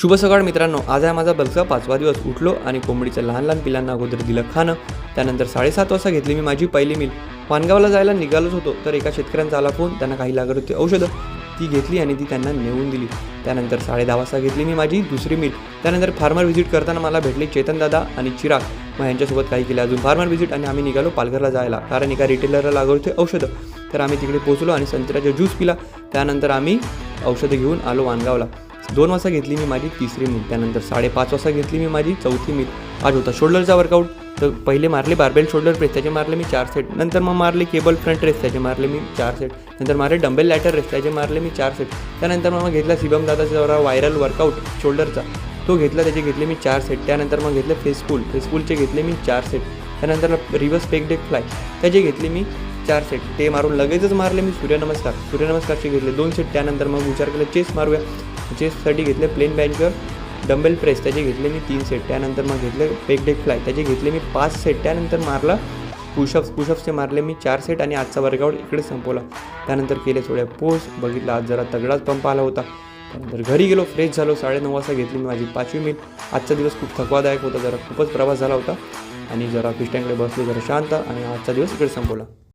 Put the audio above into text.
शुभ सकाळ मित्रांनो, आज आहे माझा बलचा 5वा दिवस. उठलो आणि कोंबडीच्या लहान लहान पिलांना अगोदर दिलं खाणं. त्यानंतर 7:30 वाजता घेतली मी माझी पहिली मील. वानगावला जायला निघालोच होतो तर एका शेतकऱ्यांचा आला फोन. त्यांना काही लागत होती औषधं, ती घेतली आणि ती त्यांना नेऊन दिली. त्यानंतर 10:30 वाजता घेतली मी माझी दुसरी मील. त्यानंतर फार्मर व्हिजिट करताना मला भेटले चेतन दादा आणि चिराग. मग यांच्यासोबत काही केलं अजून फार्मर व्हिजिट आणि आम्ही निघालो पालघरला जायला, कारण एका रिटेलरला लागत होते औषधं. तर आम्ही तिकडे पोहोचलो आणि संत्र्याचा ज्यूस पिला. त्यानंतर आम्ही औषधं घेऊन आलो वानगावला. 2 वाजता घेतली मी माझी तिसरी मील. त्यानंतर 5:30 वाजता घेतली मी माझी चौथी मील. आज होता शोल्डरचा वर्कआउट. तर पहिले मारले बार्बेल शोल्डर प्रेस, त्याचे मारले मी 4 सेट. नंतर मग मारले केबल फ्रंट रेस, त्याचे मारले मी 4 सेट. नंतर मारले डंबेल लॅटर रेस, त्याचे मारले मी 4 सेट. त्यानंतर मग घेतला शिवम दादाचा जरा व्हायरल वर्कआउट शोल्डरचा, तो घेतला, त्याचे घेतले मी 4 सेट. त्यानंतर मग घेतले फेसफुलचे घेतले मी 4 सेट. त्यानंतर रिव्हर्स पेक डेक फ्लाय, त्याचे घेतले मी 4 सेट. ते मारून लगेचच मारले मी सूर्यनमस्कारचे घेतले 2 सेट. त्यानंतर मग विचार केला चेस्ट मारूया. चेस्टसाठी घेतले प्लेन बेंचवर डंबेल प्रेस, त्याचे घेतले मी 3 सेट. त्यानंतर मग घेतले पेक डेक फ्लाय, त्याचे घेतले मी 5 सेट. त्यानंतर मारला पुशअप्सचे मारले मी 4 सेट आणि आजचा वर्कआउट इकडे संपवला. त्यानंतर केले थोड्या पोस्ट, बघितलं आज जरा तगडाच पंप आला होता. त्यानंतर घरी गेलो, फ्रेश झालो. 9:30 वाजता घेतली मी माझी 5वी मील. आजचा दिवस खूप थकवादायक होता, जरा खूपच प्रवास झाला होता आणि जरा फिश टँककडे बसलो, जरा शांत, आणि आजचा दिवस इकडे संपवला.